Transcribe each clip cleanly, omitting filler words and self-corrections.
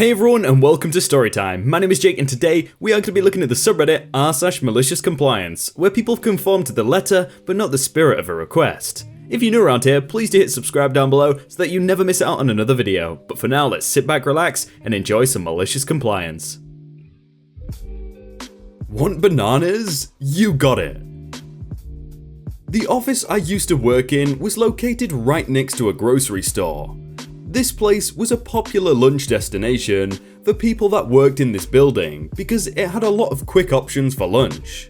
Hey everyone and welcome to Storytime. My name is Jake and today we are going to be looking at the subreddit r/maliciouscompliance, where people conform to the letter but not the spirit of a request. If you're new around here, please do hit subscribe down below so that you never miss out on another video. But for now, let's sit back, relax, and enjoy some malicious compliance. Want bananas? You got it! The office I used to work in was located right next to a grocery store. This place was a popular lunch destination for people that worked in this building because it had a lot of quick options for lunch.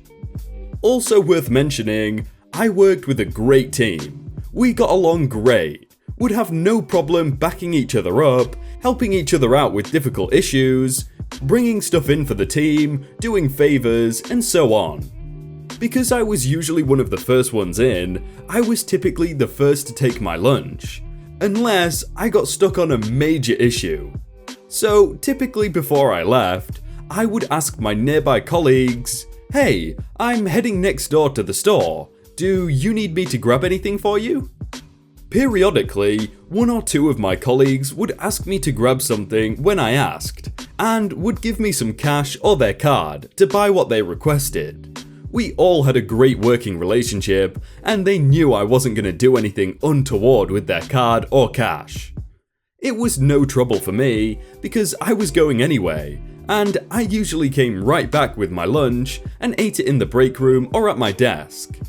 Also worth mentioning, I worked with a great team. We got along great, would have no problem backing each other up, helping each other out with difficult issues, bringing stuff in for the team, doing favors, and so on. Because I was usually one of the first ones in, I was typically the first to take my lunch, unless I got stuck on a major issue. So typically before I left, I would ask my nearby colleagues, "Hey, I'm heading next door to the store. Do you need me to grab anything for you?" Periodically, one or two of my colleagues would ask me to grab something when I asked, and would give me some cash or their card to buy what they requested. We all had a great working relationship, and they knew I wasn't going to do anything untoward with their card or cash. It was no trouble for me, because I was going anyway, and I usually came right back with my lunch and ate it in the break room or at my desk.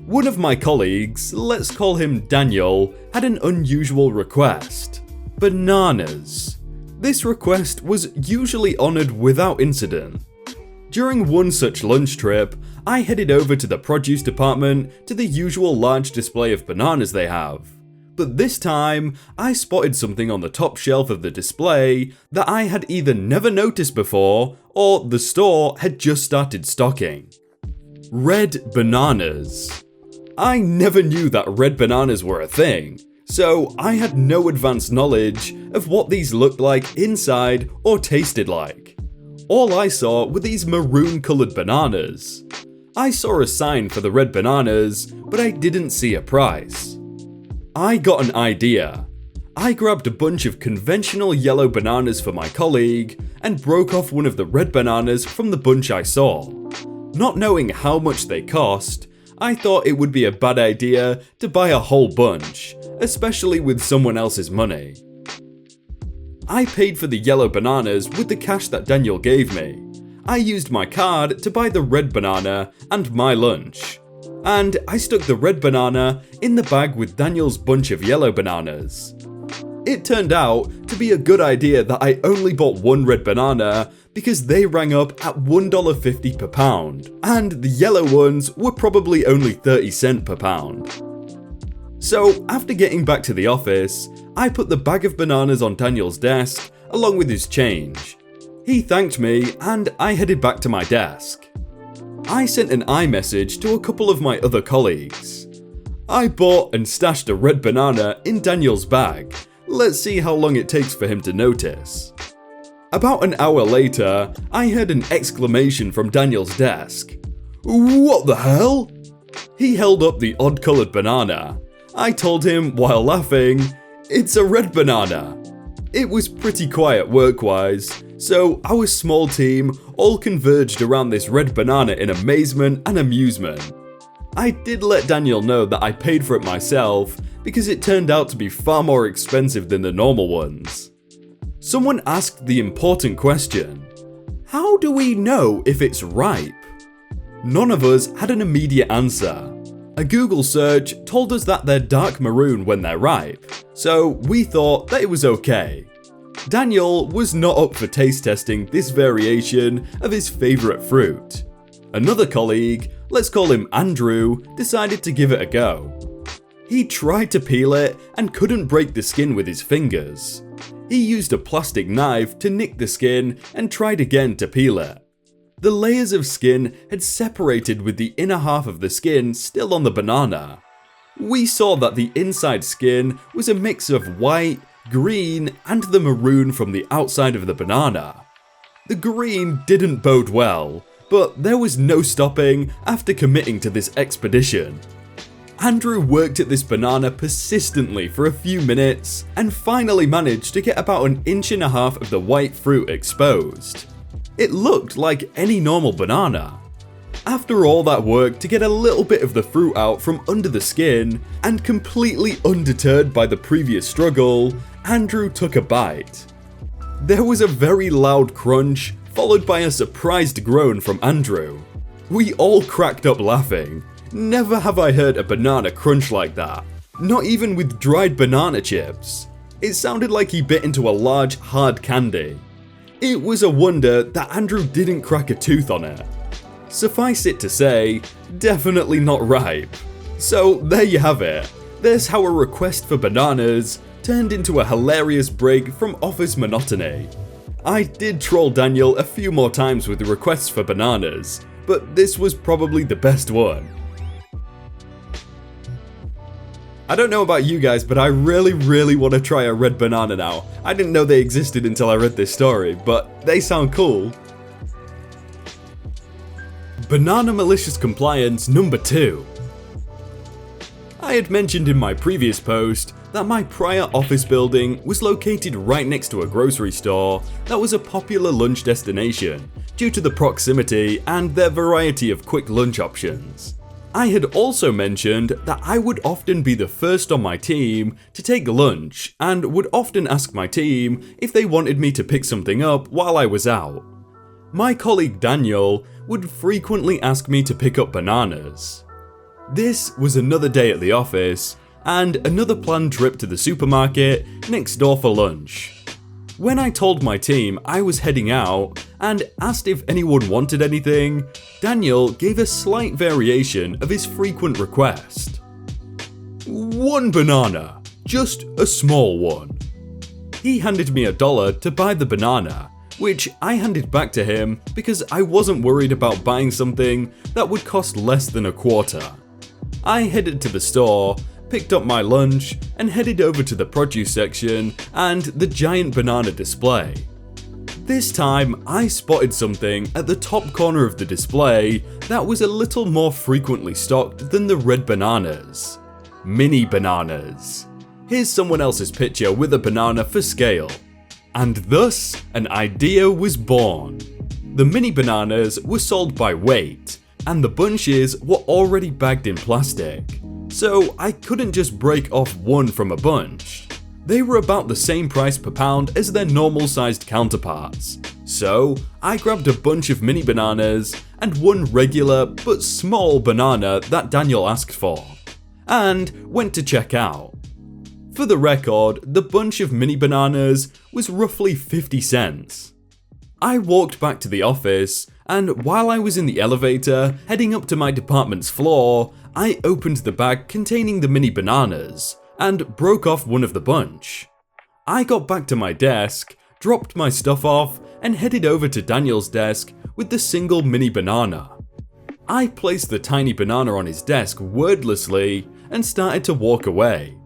One of my colleagues, let's call him Daniel, had an unusual request: bananas. This request was usually honored without incident. During one such lunch trip, I headed over to the produce department to the usual large display of bananas they have. But this time, I spotted something on the top shelf of the display that I had either never noticed before or the store had just started stocking. Red bananas. I never knew that red bananas were a thing, so I had no advanced knowledge of what these looked like inside or tasted like. All I saw were these maroon-coloured bananas. I saw a sign for the red bananas, but I didn't see a price. I got an idea. I grabbed a bunch of conventional yellow bananas for my colleague and broke off one of the red bananas from the bunch I saw. Not knowing how much they cost, I thought it would be a bad idea to buy a whole bunch, especially with someone else's money. I paid for the yellow bananas with the cash that Daniel gave me. I used my card to buy the red banana and my lunch. And I stuck the red banana in the bag with Daniel's bunch of yellow bananas. It turned out to be a good idea that I only bought one red banana because they rang up at $1.50 per pound, and the yellow ones were probably only 30 cents per pound. So after getting back to the office, I put the bag of bananas on Daniel's desk along with his change. He thanked me and I headed back to my desk. I sent an iMessage to a couple of my other colleagues. I bought and stashed a red banana in Daniel's bag. Let's see how long it takes for him to notice. About an hour later, I heard an exclamation from Daniel's desk. "What the hell?" He held up the odd-coloured banana. I told him while laughing, "It's a red banana." It was pretty quiet work-wise, so our small team all converged around this red banana in amazement and amusement. I did let Daniel know that I paid for it myself because it turned out to be far more expensive than the normal ones. Someone asked the important question: how do we know if it's ripe? None of us had an immediate answer. A Google search told us that they're dark maroon when they're ripe, so we thought that it was okay. Daniel was not up for taste testing this variation of his favourite fruit. Another colleague, let's call him Andrew, decided to give it a go. He tried to peel it and couldn't break the skin with his fingers. He used a plastic knife to nick the skin and tried again to peel it. The layers of skin had separated with the inner half of the skin still on the banana. We saw that the inside skin was a mix of white, green, and the maroon from the outside of the banana. The green didn't bode well, but there was no stopping after committing to this expedition. Andrew worked at this banana persistently for a few minutes and finally managed to get about 1.5 inches of the white fruit exposed. It looked like any normal banana. After all that work to get a little bit of the fruit out from under the skin, and completely undeterred by the previous struggle, Andrew took a bite. There was a very loud crunch, followed by a surprised groan from Andrew. We all cracked up laughing. Never have I heard a banana crunch like that, not even with dried banana chips. It sounded like he bit into a large, hard candy. It was a wonder that Andrew didn't crack a tooth on it. Suffice it to say, definitely not ripe. So there you have it. There's how a request for bananas turned into a hilarious break from office monotony. I did troll Daniel a few more times with the requests for bananas, but this was probably the best one. I don't know about you guys, but I really want to try a red banana now. I didn't know they existed until I read this story, but they sound cool. Banana Malicious Compliance number 2. I had mentioned in my previous post that my prior office building was located right next to a grocery store that was a popular lunch destination due to the proximity and their variety of quick lunch options. I had also mentioned that I would often be the first on my team to take lunch and would often ask my team if they wanted me to pick something up while I was out. My colleague Daniel would frequently ask me to pick up bananas. This was another day at the office and another planned trip to the supermarket next door for lunch. When I told my team I was heading out and asked if anyone wanted anything, Daniel gave a slight variation of his frequent request. 1 banana, just a small one. He handed me $1 to buy the banana, which I handed back to him because I wasn't worried about buying something that would cost less than a quarter. I headed to the store, picked up my lunch, and headed over to the produce section and the giant banana display. This time, I spotted something at the top corner of the display that was a little more frequently stocked than the red bananas. Mini bananas. Here's someone else's picture with a banana for scale. And thus, an idea was born. The mini bananas were sold by weight, and the bunches were already bagged in plastic. So I couldn't just break off one from a bunch. They were about the same price per pound as their normal sized counterparts. So I grabbed a bunch of mini bananas and one regular but small banana that Daniel asked for, and went to check out. For the record, the bunch of mini bananas was roughly 50 cents. I walked back to the office, and while I was in the elevator heading up to my department's floor, I opened the bag containing the mini bananas and broke off one of the bunch. I got back to my desk, dropped my stuff off, and headed over to Daniel's desk with the single mini banana. I placed the tiny banana on his desk wordlessly and started to walk away.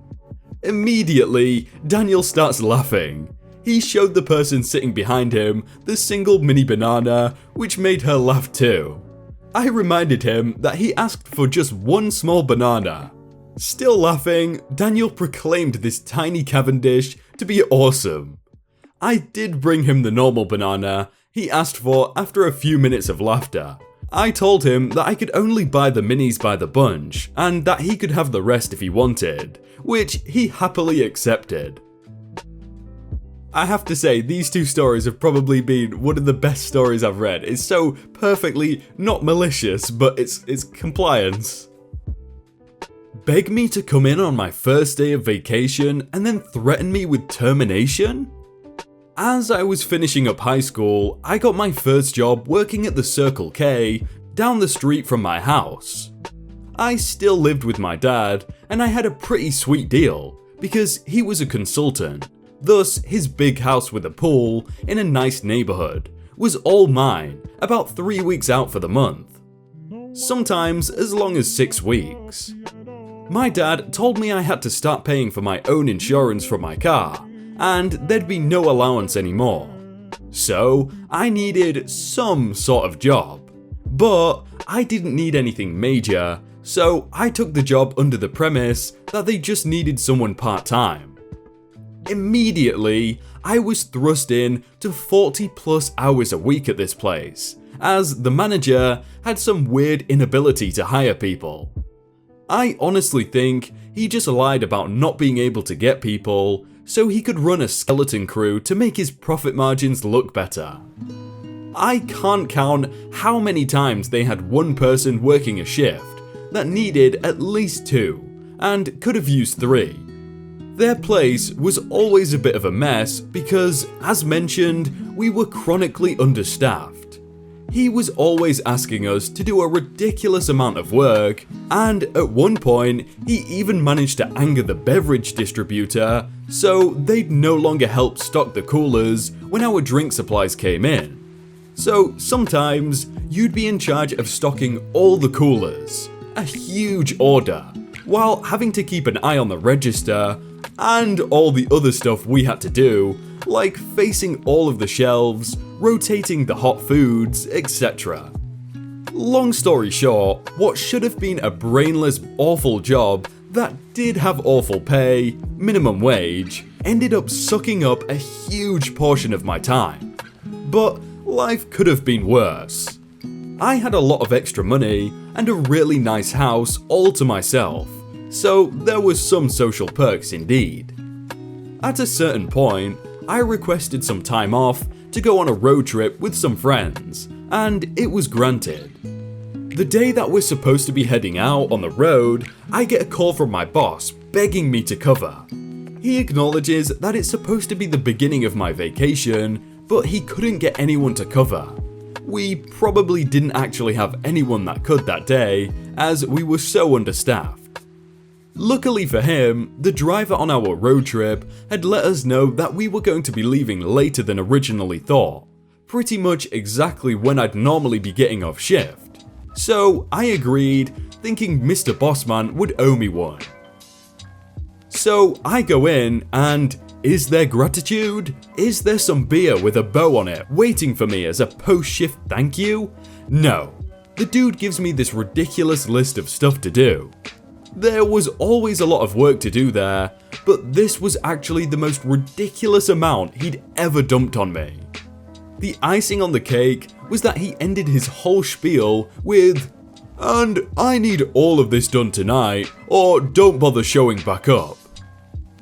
Immediately, Daniel starts laughing. He showed the person sitting behind him the single mini banana, which made her laugh too. I reminded him that he asked for just one small banana. Still laughing, Daniel proclaimed this tiny Cavendish to be awesome. I did bring him the normal banana he asked for after a few minutes of laughter. I told him that I could only buy the minis by the bunch and that he could have the rest if he wanted, which he happily accepted. I have to say, these two stories have probably been one of the best stories I've read. It's so perfectly not malicious, but it's compliance. Beg me to come in on my first day of vacation and then threaten me with termination? As I was finishing up high school, I got my first job working at the Circle K down the street from my house. I still lived with my dad, and I had a pretty sweet deal because he was a consultant. Thus, his big house with a pool in a nice neighborhood was all mine about 3 weeks out for the month. Sometimes as long as 6 weeks. My dad told me I had to start paying for my own insurance for my car, and there'd be no allowance anymore. So, I needed some sort of job. But I didn't need anything major, so I took the job under the premise that they just needed someone part-time. Immediately, I was thrust in to 40 plus hours a week at this place, as the manager had some weird inability to hire people. I honestly think he just lied about not being able to get people so he could run a skeleton crew to make his profit margins look better. I can't count how many times they had one person working a shift that needed at least 2 and could have used 3. Their place was always a bit of a mess because, as mentioned, we were chronically understaffed. He was always asking us to do a ridiculous amount of work, and at one point, he even managed to anger the beverage distributor so they'd no longer help stock the coolers when our drink supplies came in. So sometimes, you'd be in charge of stocking all the coolers, a huge order, while having to keep an eye on the register and all the other stuff we had to do, like facing all of the shelves, rotating the hot foods, etc. Long story short, what should have been a brainless, awful job that did have awful pay, minimum wage, ended up sucking up a huge portion of my time. But life could have been worse. I had a lot of extra money and a really nice house all to myself, so there was some social perks indeed. At a certain point, I requested some time off to go on a road trip with some friends, and it was granted. The day that we're supposed to be heading out on the road, I get a call from my boss begging me to cover. He acknowledges that it's supposed to be the beginning of my vacation, but he couldn't get anyone to cover. We probably didn't actually have anyone that could that day, as we were so understaffed. Luckily for him, the driver on our road trip had let us know that we were going to be leaving later than originally thought, pretty much exactly when I'd normally be getting off shift. So I agreed, thinking Mr. Bossman would owe me one. So I go in and is there gratitude? Is there some beer with a bow on it waiting for me as a post-shift thank you? No. The dude gives me this ridiculous list of stuff to do. There was always a lot of work to do there, but this was actually the most ridiculous amount he'd ever dumped on me. The icing on the cake was that he ended his whole spiel with, "And I need all of this done tonight, or don't bother showing back up."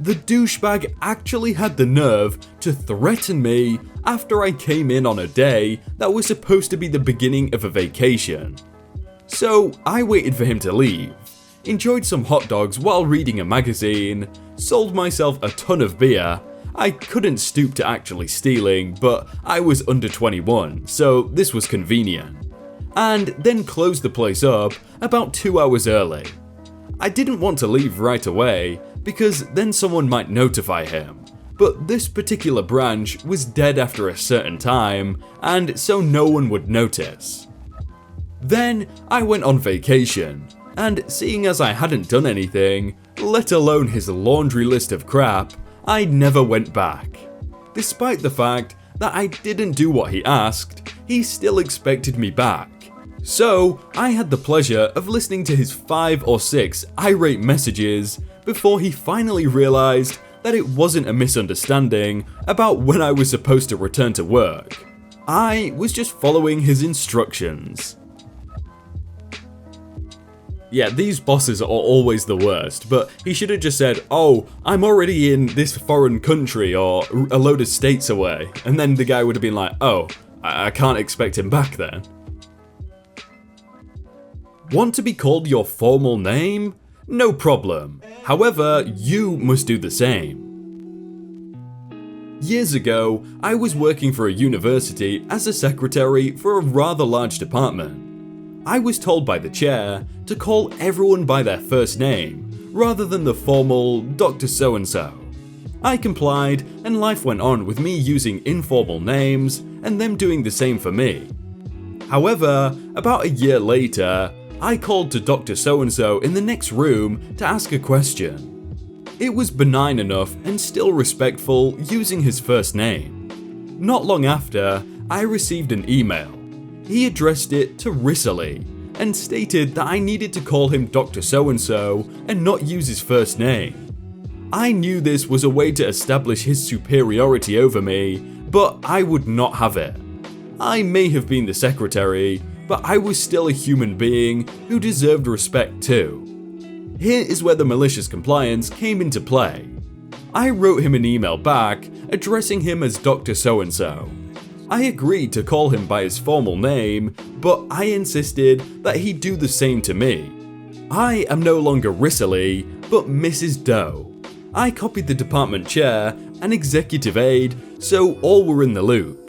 The douchebag actually had the nerve to threaten me after I came in on a day that was supposed to be the beginning of a vacation. So I waited for him to leave, enjoyed some hot dogs while reading a magazine, sold myself a ton of beer. I couldn't stoop to actually stealing, but I was under 21, so this was convenient. And then closed the place up about 2 hours early. I didn't want to leave right away, because then someone might notify him. But this particular branch was dead after a certain time, and so no one would notice. Then I went on vacation, and seeing as I hadn't done anything, let alone his laundry list of crap, I never went back. Despite the fact that I didn't do what he asked, he still expected me back. So I had the pleasure of listening to his 5 or 6 irate messages before he finally realized that it wasn't a misunderstanding about when I was supposed to return to work. I was just following his instructions. Yeah, these bosses are always the worst, but he should have just said, "Oh, I'm already in this foreign country or a load of states away," and then the guy would have been like, "Oh, I can't expect him back then." Want to be called your formal name? No problem. However, you must do the same. Years ago, I was working for a university as a secretary for a rather large department. I was told by the chair to call everyone by their first name, rather than the formal Dr. So-and-so. I complied, and life went on with me using informal names, and them doing the same for me. However, about a year later, I called to Dr. So-and-so in the next room to ask a question. It was benign enough and still respectful using his first name. Not long after, I received an email. He addressed it to Risley, and stated that I needed to call him Dr. So-and-so and not use his first name. I knew this was a way to establish his superiority over me, but I would not have it. I may have been the secretary, but I was still a human being who deserved respect too. Here is where the malicious compliance came into play. I wrote him an email back, addressing him as Dr. So-and-so. I agreed to call him by his formal name, but I insisted that he do the same to me. I am no longer Risley, but Mrs. Doe. I copied the department chair and executive aide, so all were in the loop.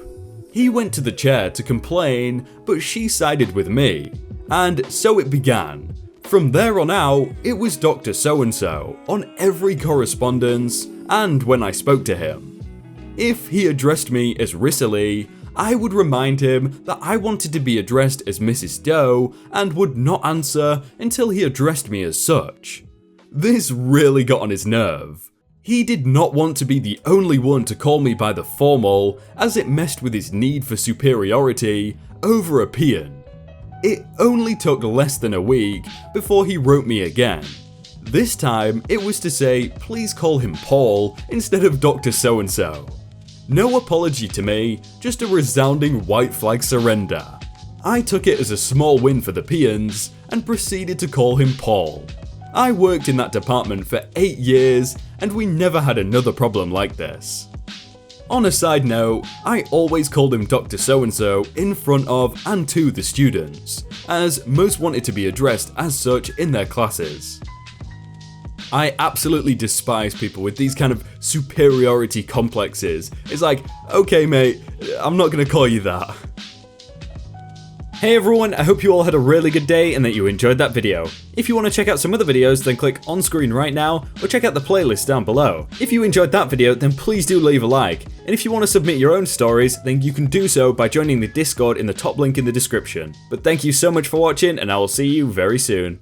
He went to the chair to complain, but she sided with me, and so it began. From there on out, it was Dr. So-and-so on every correspondence and when I spoke to him. If he addressed me as Risley, I would remind him that I wanted to be addressed as Mrs. Doe and would not answer until he addressed me as such. This really got on his nerve. He did not want to be the only one to call me by the formal, as it messed with his need for superiority over a peon. It only took less than a week before he wrote me again. This time, it was to say please call him Paul instead of Dr. So-and-so. No apology to me, just a resounding white flag surrender. I took it as a small win for the peons and proceeded to call him Paul. I worked in that department for 8 years and we never had another problem like this. On a side note, I always called him Dr. So-and-so in front of and to the students, as most wanted to be addressed as such in their classes. I absolutely despise people with these kind of superiority complexes. It's like, okay mate, I'm not gonna call you that. Hey everyone, I hope you all had a really good day and that you enjoyed that video. If you want to check out some other videos, then click on screen right now, or check out the playlist down below. If you enjoyed that video, then please do leave a like. And if you want to submit your own stories, then you can do so by joining the Discord in the top link in the description. But thank you so much for watching, and I will see you very soon.